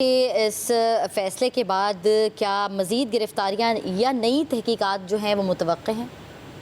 इस फैसले के बाद क्या मज़ीद गिरफ्तारियां या नई तहकीकात जो हैं वो मुतवक्के हैं?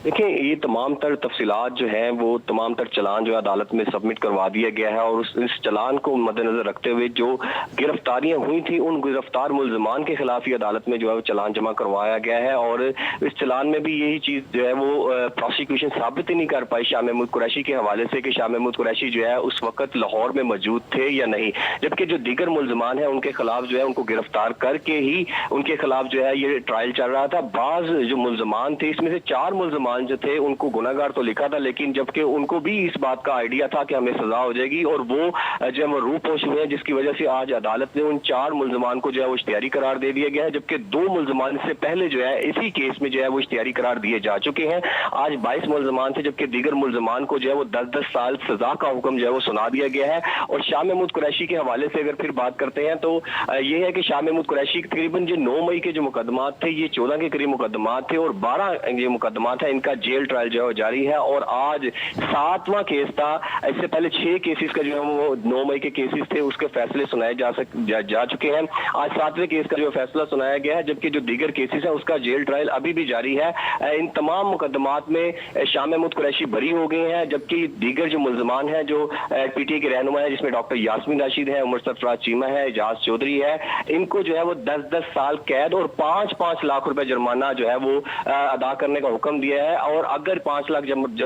देखिए, ये तमाम तर तफसीलात जो हैं वो तमाम तर चालान जो है अदालत में सबमिट करवा दिया गया है और इस चालान को मद्देनजर रखते हुए जो गिरफ्तारियां हुई थी उन गिरफ्तार मुल्जमान के खिलाफ ही अदालत में जो है वो चालान जमा करवाया गया है। और इस चालान में भी यही चीज़ जो है वो प्रोसिक्यूशन साबित ही नहीं कर पाई शाह महमूद कुरैशी के हवाले से कि शाह महमूद कुरैशी जो है उस वक्त लाहौर में मौजूद थे या नहीं, जबकि जो दीगर मुल्जमान है उनके खिलाफ जो है उनको गिरफ्तार करके ही उनके खिलाफ जो है ये ट्रायल चल रहा था। बाज जो मुल्जमान थे इसमें से 4 मुल्जमान जो थे उनको गुनाहगार तो लिखा था, लेकिन जबकि उनको भी इस बात का आइडिया था कि हमें सजा हो जाएगी और वो जो है वो रूपोश हुए हैं, जिसकी वजह से आज अदालत ने उन 4 मुल्जमान को जो है वो इश्तिहारी करार दे दिया गया है, जबकि 2 मुल्जमान से पहले जो है इसी केस में जो है वो इश्तिहारी करार दिए जा चुके हैं। आज 22 मुल्जमान थे, जबकि दीगर मुल्जमान को जो है वो 10-10 साल सजा का हुक्म जो है वो सुना दिया गया है। और शाह महमूद कुरैशी के हवाले से अगर फिर बात करते हैं तो ये है कि शाह महमूद कुरैशी तकरीबन जो 9 मई के जो मुकदमात थे ये 14 के करीब मुकदमात थे और 12 ये मुकदमात है इनका जेल ट्रायल जो है जारी है और आज 7वां केस था। इससे पहले 6 केसेस का जो है वो 9 मई के केसेस थे उसके फैसले सुनाए जा चुके हैं। आज 7वें केस का जो फैसला सुनाया गया है, जबकि जो दीगर केसेस है उसका जेल ट्रायल अभी भी जारी है। इन तमाम मुकदमात में शाह महमूद कुरैशी बरी हो गए हैं, जबकि दीगर जो मुल्जमान हैं जो पीटीए के रहनुमा है जिसमें डॉक्टर यास्मीन राशिद है, उमर सरफराज चीमा है, एजाज चौधरी है, इनको जो है वो 10-10 साल कैद और 5-5 लाख रुपए जुर्माना जो है वो अदा करने का हुक्म दिया है। और अगर 5 लाख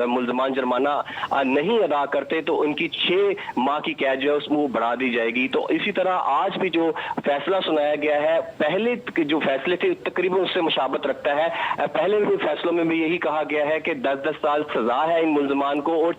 मुल्जमान जुर्माना नहीं अदा करते तो उनकी 6 माह की कैद जो है उसमें बढ़ा दी जाएगी। तो इसी तरह आज भी जो फैसला सुनाया गया है, पहले जो फैसले थे तकरीबन उससे मुशाबत रखता है। पहले भी फैसलों में भी यही कहा गया है कि 10-10 साल सजा है इन मुल्जमान को और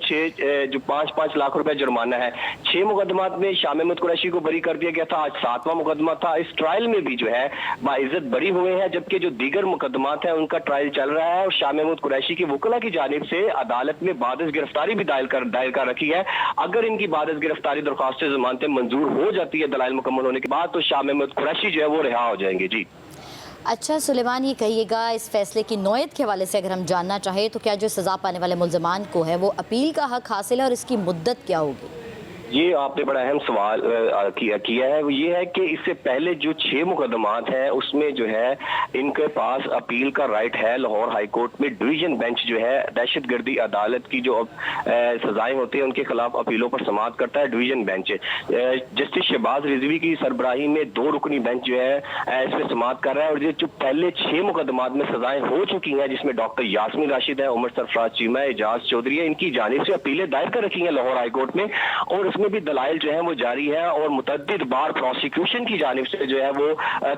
5-5 लाख रुपए जुर्माना है। 6 मुकदमात में शाह महमूद कुरैशी को बरी कर दिया गया था, आज 7वां मुकदमा था। इस ट्रायल में भी जो है बाइज्जत बरी हुए हैं, जबकि जो दीगर मुकदमात है उनका ट्रायल चल रहा है और शाह महमूद कुरैशी की वकला की जानिब से अदालत में बादिश गिरफ्तारी भी दायर कर रखी है। अगर इनकी बादिश गिरफ्तारी दरख्वास्त जमानतें मंजूर हो जाती है दलाइल मुकम्मल होने के बाद तो शाह महमूद कुरैशी जो है वो रिहा हो जाएंगे। जी अच्छा सुलेमान, ये कहिएगा इस फैसले की नौयत के हवाले से अगर हम जानना चाहें तो क्या जो सज़ा पाने वाले मुल्जमान को है वो अपील का हक हासिल है और इसकी मुद्दत क्या होगी? ये आपने बड़ा अहम सवाल किया है। वो ये है कि इससे पहले जो 6 मुकदमात हैं उसमें जो है इनके पास अपील का राइट है। लाहौर हाई कोर्ट में डिवीजन बेंच जो है दहशतगर्दी अदालत की जो सजाएं होती हैं उनके खिलाफ अपीलों पर समाअत करता है division bench. Justice Shahbaz Rizvi की सरबराही में 2 रुकनी बेंच जो है इस पर समाअत कर रहा है। और ये जो पहले 6 मुकदमात में सजाएं हो चुकी हैं जिसमें डॉक्टर यास्मीन राशिद है, उमर सरफराज चीमा, एजाज चौधरी है, इनकी जानिब से अपीलें दायर कर रखी हैं लाहौर हाई कोर्ट में और उसमें भी दलाइल जो है वो जारी है और मुतअद्दिद बार प्रोसिक्यूशन की जानिब से जो है वो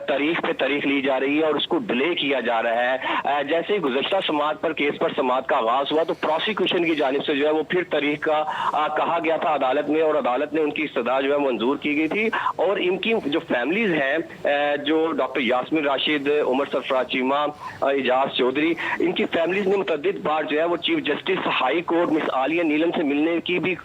तारीख पे तारीख ली जा रही है और उसको डिले किया जा रहा है। जैसे ही गुज़श्ता समाअत पर केस पर समाअत का आगाज हुआ तो प्रोसिक्यूशन की जानिब से जो है वो फिर तारीख का कहा गया था अदालत में और अदालत ने उनकी इस्तदा जो है मंजूर की गई थी। और इनकी जो फैमिलीज हैं जो डॉक्टर यास्मीन राशिद, उमर सरफराज चीमा, एजाज चौधरी, इनकी फैमिलीज ने मुतअद्दिद बार जो है वो chief justice high court miss Aalia Neelum से मिलने की भी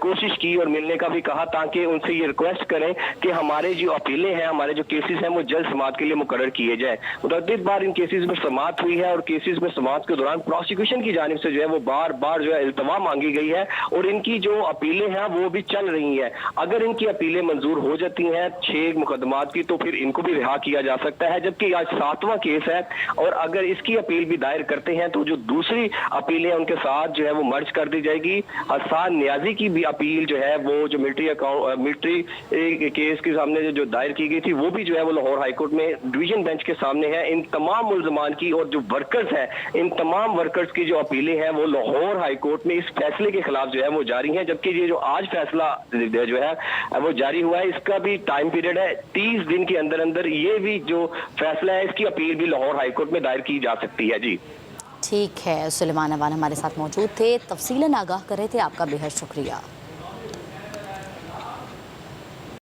कोशिश की और मिलने का भी कहा ताकि उनसे ये रिक्वेस्ट करें कि हमारे जो अपीलें हैं, हमारे जो केसेस हैं वो जल्द समाअत के लिए मुकर्रर किए जाए। मुतअद्दिद बार इन केसेस में समाअत हुई है और केसेस में समाअत के दौरान प्रोसिक्यूशन की जानिब से जो है वो बार बार जो है इल्तवा मांगी गई है और इनकी जो अपीलें हैं वो भी चल रही हैं। अगर इनकी अपीलें मंजूर हो जाती हैं 6 मुकदमात की तो फिर इनको भी रिहा किया जा सकता है, जबकि आज 7वां केस है और अगर इसकी अपील भी दायर करते हैं तो जो दूसरी अपीलें उनके साथ जो है वो मर्ज कर दी जाएगी। हसन नियाजी की भी अपील जो है वो जो मिलिट्री केस के सामने जो दायर की गई थी वो भी जो है वो लाहौर हाईकोर्ट में डिवीजन बेंच के सामने है। इन तमाम मुल्जमान की और जो वर्कर्स हैं इन तमाम वर्कर्स की जो अपीलें हैं वो लाहौर हाईकोर्ट में इस फैसले के खिलाफ जो है वो जारी हैं, जबकि ये जो आज फैसला जो है वो जारी हुआ है इसका भी टाइम पीरियड है 30 दिन के अंदर अंदर ये भी जो फैसला है इसकी अपील भी लाहौर हाईकोर्ट में दायर की जा सकती है। जी ठीक है, सुलेमान अवान हमारे साथ मौजूद थे, तफसीलन आगाह कर रहे थे, आपका बेहद शुक्रिया।